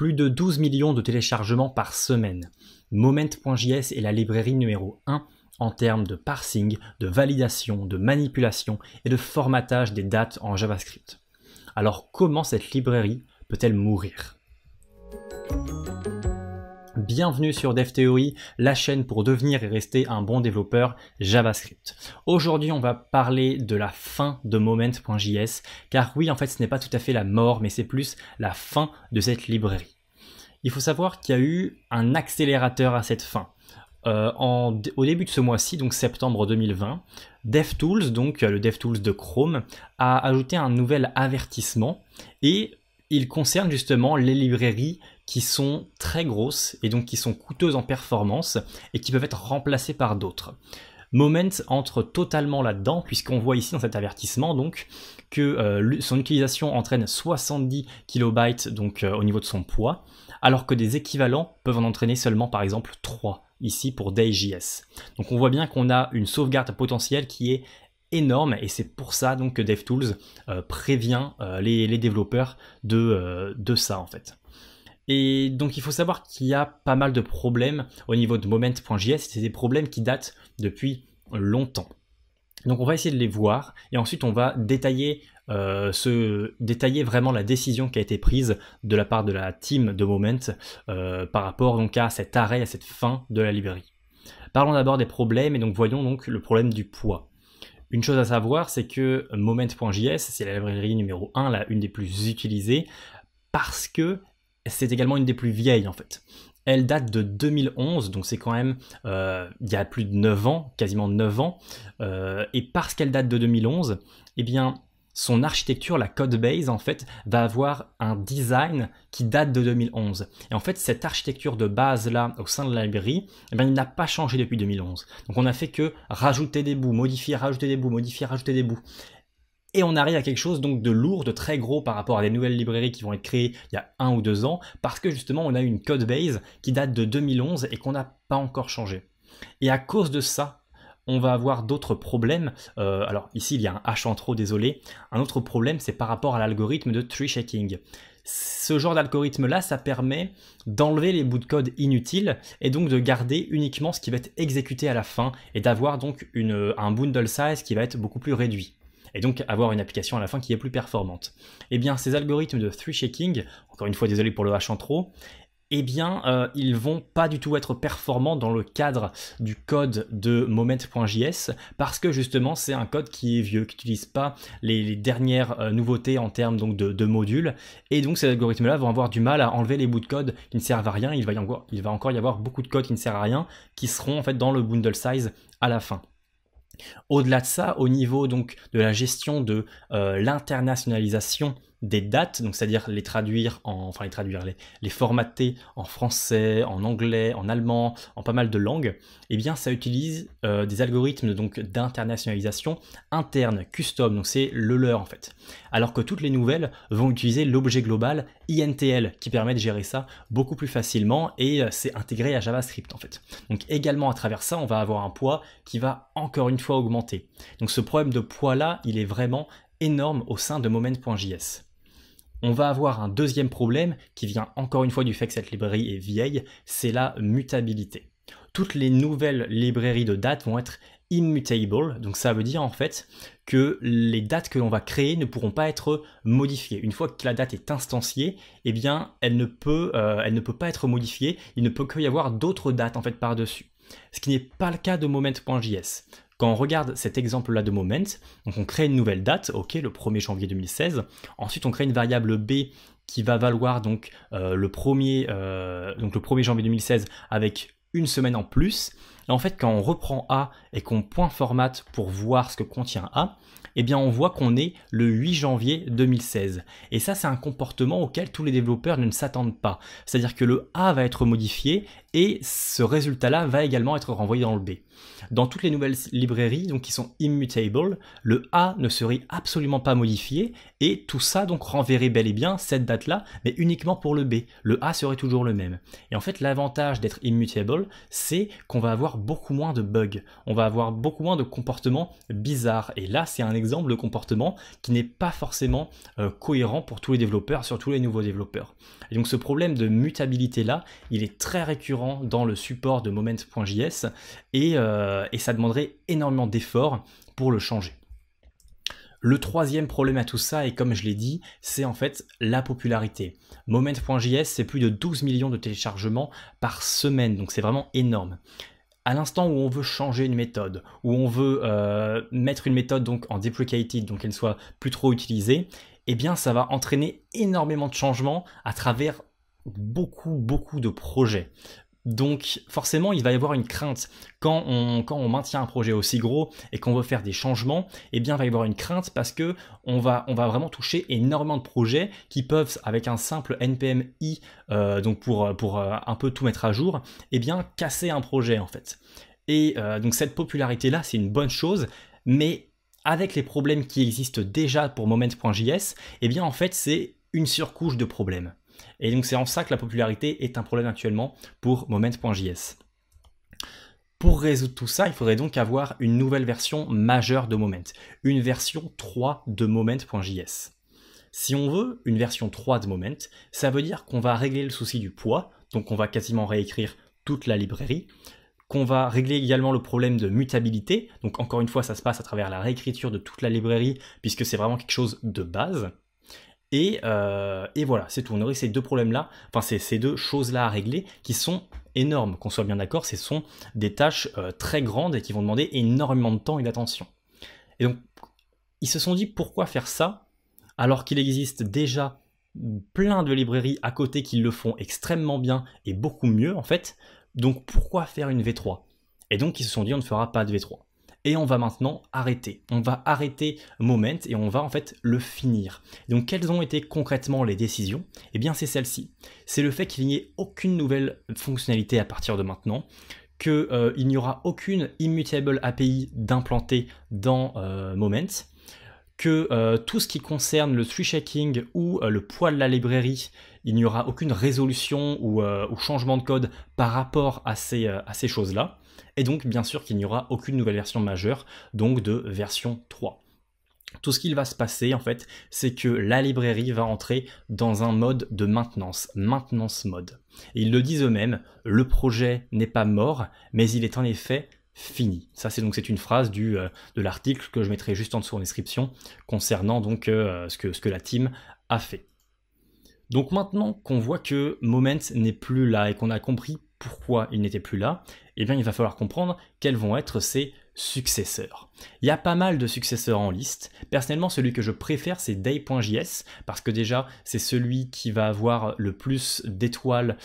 Plus de 12 millions de téléchargements par semaine. Moment.js est la librairie numéro 1 en termes de parsing, de validation, de manipulation et de formatage des dates en JavaScript. Alors comment cette librairie peut-elle mourir? Bienvenue sur DevTheory, la chaîne pour devenir et rester un bon développeur JavaScript. Aujourd'hui, on va parler de la fin de Moment.js, car oui, en fait, ce n'est pas tout à fait la mort, mais c'est plus la fin de cette librairie. Il faut savoir qu'il y a eu un accélérateur à cette fin. Au début de ce mois-ci, donc septembre 2020, DevTools, donc le DevTools de Chrome, a ajouté un nouvel avertissement et il concerne justement les librairies qui sont très grosses et donc qui sont coûteuses en performance et qui peuvent être remplacées par d'autres. Moment entre totalement là-dedans puisqu'on voit ici dans cet avertissement donc que son utilisation entraîne 70 KB donc au niveau de son poids, alors que des équivalents peuvent en entraîner seulement par exemple 3 ici pour Day.js. Donc on voit bien qu'on a une sauvegarde potentielle qui est énorme et c'est pour ça donc que DevTools prévient les développeurs de ça en fait. Et donc il faut savoir qu'il y a pas mal de problèmes au niveau de Moment.js, c'est des problèmes qui datent depuis longtemps. Donc on va essayer de les voir et ensuite on va détailler vraiment la décision qui a été prise de la part de la team de Moment par rapport donc à cet arrêt, à cette fin de la librairie. Parlons d'abord des problèmes et donc voyons donc le problème du poids. Une chose à savoir, c'est que Moment.js, c'est la librairie numéro 1, une des plus utilisées, parce que c'est également une des plus vieilles en fait. Elle date de 2011, donc c'est quand même il y a plus de 9 ans, quasiment 9 ans, et parce qu'elle date de 2011, eh bien son architecture, la codebase en fait, va avoir un design qui date de 2011. Et en fait, cette architecture de base là, au sein de la librairie, eh bien, il n'a pas changé depuis 2011. Donc on n'a fait que rajouter des bouts, modifier, rajouter des bouts, modifier, rajouter des bouts. Et on arrive à quelque chose donc de lourd, de très gros par rapport à des nouvelles librairies qui vont être créées il y a 1 ou 2 ans, parce que justement on a une codebase qui date de 2011 et qu'on n'a pas encore changé. Et à cause de ça, on va avoir d'autres problèmes. Alors ici il y a un H en trop, désolé. Un autre problème, c'est par rapport à l'algorithme de tree shaking. Ce genre d'algorithme là, ça permet d'enlever les bouts de code inutiles et donc de garder uniquement ce qui va être exécuté à la fin et d'avoir donc un bundle size qui va être beaucoup plus réduit. Et donc avoir une application à la fin qui est plus performante. Eh bien, ces algorithmes de tree shaking, encore une fois désolé pour le H en trop, eh bien, ils vont pas du tout être performants dans le cadre du code de Moment.js parce que justement, c'est un code qui est vieux, qui n'utilise pas les dernières nouveautés en termes donc de modules. Et donc, ces algorithmes-là vont avoir du mal à enlever les bouts de code qui ne servent à rien. Il va encore y avoir beaucoup de code qui ne sert à rien, qui seront en fait dans le bundle size à la fin. Au-delà de ça, au niveau donc de la gestion de l'internationalisation des dates, donc c'est-à-dire les traduire les formater en français, en anglais, en allemand, en pas mal de langues, eh bien ça utilise des algorithmes donc d'internationalisation interne, custom, donc c'est le leur en fait. Alors que toutes les nouvelles vont utiliser l'objet global INTL qui permet de gérer ça beaucoup plus facilement et c'est intégré à JavaScript en fait. Donc également à travers ça, on va avoir un poids qui va encore une fois augmenter. Donc ce problème de poids là, il est vraiment énorme au sein de Moment.js. On va avoir un deuxième problème qui vient encore une fois du fait que cette librairie est vieille, c'est la mutabilité. Toutes les nouvelles librairies de date vont être immutable, donc ça veut dire en fait que les dates que l'on va créer ne pourront pas être modifiées. Une fois que la date est instanciée, eh bien elle ne peut pas être modifiée, il ne peut que y avoir d'autres dates en fait par-dessus. Ce qui n'est pas le cas de Moment.js. Quand on regarde cet exemple-là de Moment, donc on crée une nouvelle date, ok, le 1er janvier 2016. Ensuite, on crée une variable B qui va valoir donc le 1er janvier 2016 avec une semaine en plus. Et en fait, quand on reprend A et qu'on point format pour voir ce que contient A, eh bien on voit qu'on est le 8 janvier 2016. Et ça, c'est un comportement auquel tous les développeurs ne s'attendent pas. C'est-à-dire que le A va être modifié et ce résultat-là va également être renvoyé dans le B. Dans toutes les nouvelles librairies donc, qui sont immutable, le A ne serait absolument pas modifié et tout ça donc renverrait bel et bien cette date-là, mais uniquement pour le B. Le A serait toujours le même. Et en fait, l'avantage d'être immutable, c'est qu'on va avoir avoir beaucoup moins de bugs, on va avoir beaucoup moins de comportements bizarres. Et là, c'est un exemple de comportement qui n'est pas forcément cohérent pour tous les développeurs, surtout les nouveaux développeurs. Et donc ce problème de mutabilité là, il est très récurrent dans le support de Moment.js et ça demanderait énormément d'efforts pour le changer. Le troisième problème à tout ça, et comme je l'ai dit, c'est en fait la popularité. Moment.js, c'est plus de 12 millions de téléchargements par semaine, donc c'est vraiment énorme. À l'instant où on veut changer une méthode, où on veut mettre une méthode donc en deprecated, donc qu'elle ne soit plus trop utilisée, eh bien ça va entraîner énormément de changements à travers beaucoup de projets. Donc forcément, il va y avoir une crainte. Quand on maintient un projet aussi gros et qu'on veut faire des changements, eh bien il va y avoir une crainte parce que on va vraiment toucher énormément de projets qui peuvent, avec un simple npm i, donc pour un peu tout mettre à jour, eh bien casser un projet en fait. Et donc cette popularité-là, c'est une bonne chose, mais avec les problèmes qui existent déjà pour Moment.js, eh bien en fait c'est une surcouche de problèmes. Et donc c'est en ça que la popularité est un problème actuellement pour Moment.js. Pour résoudre tout ça, il faudrait donc avoir une nouvelle version majeure de Moment, une version 3 de Moment.js. Si on veut une version 3 de Moment, ça veut dire qu'on va régler le souci du poids, donc on va quasiment réécrire toute la librairie, qu'on va régler également le problème de mutabilité, donc encore une fois ça se passe à travers la réécriture de toute la librairie, puisque c'est vraiment quelque chose de base. Et voilà, c'est tout. On aurait ces deux problèmes-là, enfin ces deux choses-là à régler qui sont énormes, qu'on soit bien d'accord, ce sont des tâches très grandes et qui vont demander énormément de temps et d'attention. Et donc, ils se sont dit pourquoi faire ça alors qu'il existe déjà plein de librairies à côté qui le font extrêmement bien et beaucoup mieux en fait. Donc pourquoi faire une V3? Et donc ils se sont dit on ne fera pas de V3. Et on va maintenant arrêter. On va arrêter Moment et on va en fait le finir. Donc quelles ont été concrètement les décisions? Eh bien c'est celle-ci. C'est le fait qu'il n'y ait aucune nouvelle fonctionnalité à partir de maintenant, qu'il n'y aura aucune immutable API d'implanter dans Moment, que tout ce qui concerne le tree shaking ou le poids de la librairie, il n'y aura aucune résolution ou changement de code par rapport à ces choses-là. Et donc, bien sûr, qu'il n'y aura aucune nouvelle version majeure, donc de version 3. Tout ce qu'il va se passer, en fait, c'est que la librairie va entrer dans un mode de maintenance mode. Et ils le disent eux-mêmes, le projet n'est pas mort, mais il est en effet fini. Ça, c'est une phrase de l'article que je mettrai juste en dessous en description, concernant donc ce que la team a fait. Donc maintenant qu'on voit que Moment n'est plus là et qu'on a compris pourquoi il n'était plus là, eh bien il va falloir comprendre quels vont être ses successeurs. Il y a pas mal de successeurs en liste. Personnellement, celui que je préfère, c'est Day.js, parce que déjà, c'est celui qui va avoir le plus d'étoiles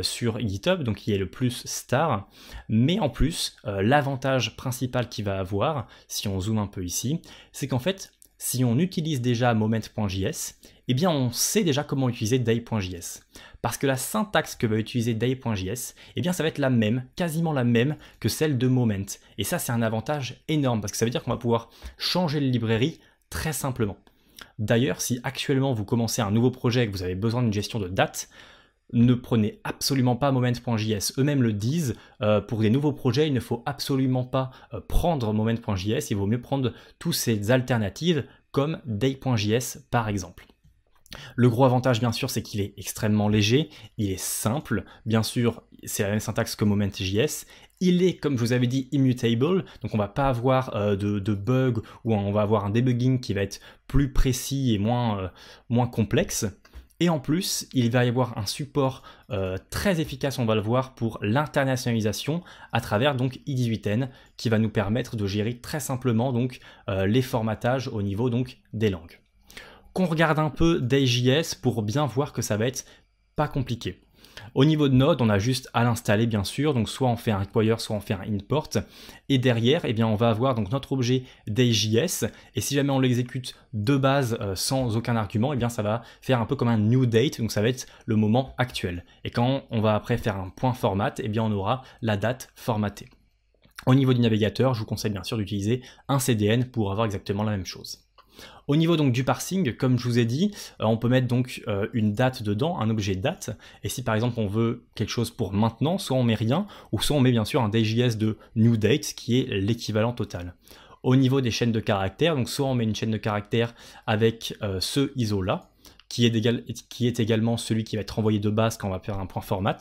sur GitHub, donc qui est le plus star. Mais en plus, l'avantage principal qu'il va avoir, si on zoome un peu ici, c'est qu'en fait, si on utilise déjà Moment.js, eh bien on sait déjà comment utiliser Day.js. Parce que la syntaxe que va utiliser Day.js, eh bien ça va être la même, quasiment la même que celle de Moment. Et ça c'est un avantage énorme, parce que ça veut dire qu'on va pouvoir changer de librairie très simplement. D'ailleurs, si actuellement vous commencez un nouveau projet et que vous avez besoin d'une gestion de date, ne prenez absolument pas Moment.js. Eux-mêmes le disent, pour des nouveaux projets, il ne faut absolument pas prendre Moment.js, il vaut mieux prendre toutes ces alternatives comme Day.js par exemple. Le gros avantage bien sûr c'est qu'il est extrêmement léger, il est simple, bien sûr c'est la même syntaxe que Moment.js, il est comme je vous avais dit immutable, donc on va pas avoir de bugs ou on va avoir un debugging qui va être plus précis et moins complexe. Et en plus, il va y avoir un support très efficace, on va le voir, pour l'internationalisation à travers donc i18n qui va nous permettre de gérer très simplement donc les formatages au niveau donc des langues. Qu'on regarde un peu Day.js pour bien voir que ça va être pas compliqué. Au niveau de Node, on a juste à l'installer bien sûr, donc soit on fait un require, soit on fait un import, et derrière, eh bien, on va avoir donc notre objet Day.js, et si jamais on l'exécute de base sans aucun argument, eh bien ça va faire un peu comme un new date, donc ça va être le moment actuel. Et quand on va après faire un point format, eh bien on aura la date formatée. Au niveau du navigateur, je vous conseille bien sûr d'utiliser un CDN pour avoir exactement la même chose. Au niveau donc du parsing, comme je vous ai dit, on peut mettre donc une date dedans, un objet date, et si par exemple on veut quelque chose pour maintenant, soit on met rien, ou soit on met bien sûr un DJS de new date qui est l'équivalent total. Au niveau des chaînes de caractères, donc soit on met une chaîne de caractères avec ce ISO là, qui est également celui qui va être envoyé de base quand on va faire un point format,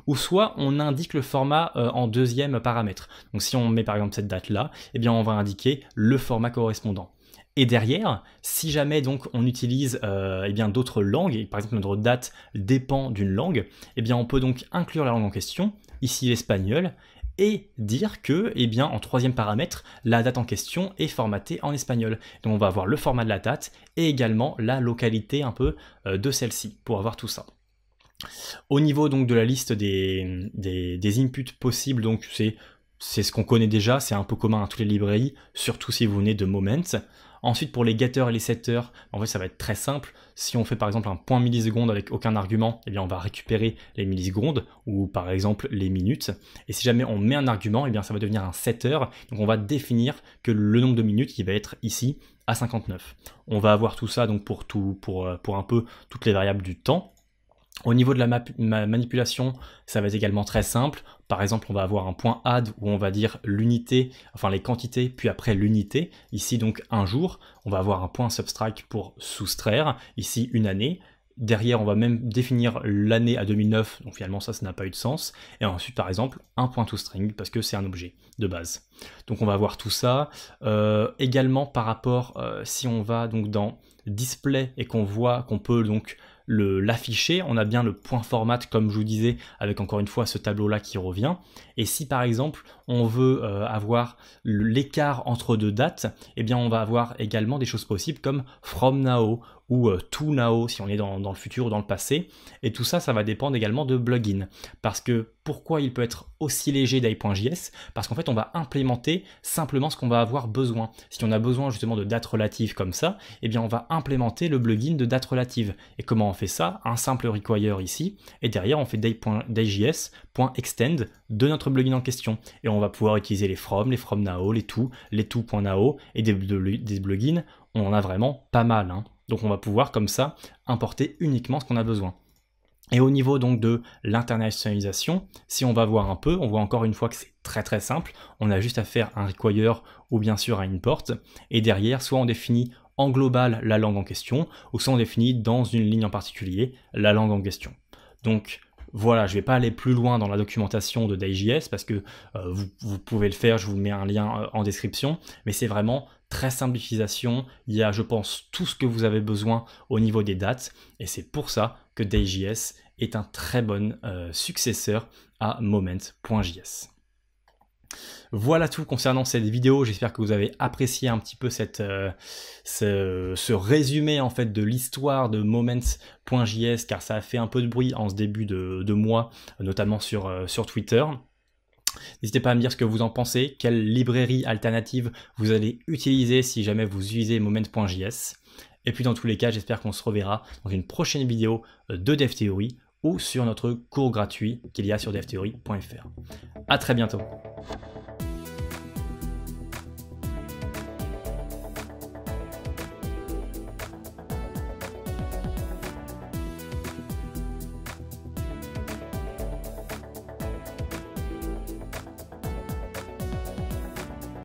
ou soit on indique le format en deuxième paramètre. Donc si on met par exemple cette date là, eh bien on va indiquer le format correspondant. Et derrière, si jamais donc on utilise eh bien d'autres langues, et par exemple notre date dépend d'une langue, eh bien on peut donc inclure la langue en question, ici l'espagnol, et dire que, eh bien, en troisième paramètre, la date en question est formatée en espagnol. Donc on va avoir le format de la date et également la localité un peu de celle-ci pour avoir tout ça. Au niveau donc de la liste des inputs possibles, donc c'est ce qu'on connaît déjà, c'est un peu commun à toutes les librairies, surtout si vous venez de Moment. Ensuite, pour les getters et les setters, en fait, ça va être très simple. Si on fait par exemple un point milliseconde avec aucun argument, eh bien, on va récupérer les millisecondes ou par exemple les minutes. Et si jamais on met un argument, eh bien, ça va devenir un setter. Donc, on va définir que le nombre de minutes qui va être ici à 59. On va avoir tout ça donc pour un peu toutes les variables du temps. Au niveau de la manipulation, ça va être également très simple. Par exemple, on va avoir un point add où on va dire l'unité, enfin les quantités, puis après l'unité. Ici donc un jour. On va avoir un point subtract pour soustraire. Ici une année. Derrière, on va même définir l'année à 2009. Donc finalement, ça n'a pas eu de sens. Et ensuite, par exemple, un point toString parce que c'est un objet de base. Donc on va voir tout ça. Également par rapport, si on va donc dans display et qu'on voit qu'on peut donc l'afficher, on a bien le point format comme je vous disais avec encore une fois ce tableau là qui revient. Et si par exemple on veut avoir l'écart entre deux dates, eh bien on va avoir également des choses possibles comme from now ou to now si on est dans le futur ou dans le passé. Et tout ça, ça va dépendre également de plugin. Parce que pourquoi il peut être aussi léger dai.js? Parce qu'en fait on va implémenter simplement ce qu'on va avoir besoin. Si on a besoin justement de date relative comme ça, eh bien on va implémenter le plugin de date relative. Et comment on fait ça? Un simple require ici, et derrière on fait dai.js.extend de notre plugin en question. Et on va pouvoir utiliser les from now, les to.now, et des plugins, on en a vraiment pas mal. Donc on va pouvoir comme ça importer uniquement ce qu'on a besoin. Et au niveau donc de l'internationalisation, si on va voir un peu, on voit encore une fois que c'est très très simple. On a juste à faire un require ou bien sûr un import. Et derrière, soit on définit en global la langue en question, ou soit on définit dans une ligne en particulier la langue en question. Donc voilà, je ne vais pas aller plus loin dans la documentation de dai.js parce que vous pouvez le faire, je vous mets un lien en description, mais c'est vraiment très simple d'utilisation. Il y a, je pense, tout ce que vous avez besoin au niveau des dates, et c'est pour ça que dai.js est un très bon successeur à moment.js. Voilà tout concernant cette vidéo, j'espère que vous avez apprécié un petit peu ce résumé en fait de l'histoire de Moments.js, car ça a fait un peu de bruit en ce début de mois, notamment sur Twitter. N'hésitez pas à me dire ce que vous en pensez, quelle librairie alternative vous allez utiliser si jamais vous utilisez Moment.js. Et puis dans tous les cas, j'espère qu'on se reverra dans une prochaine vidéo de DevTheory ou sur notre cours gratuit qu'il y a sur devtheory.fr. À très bientôt.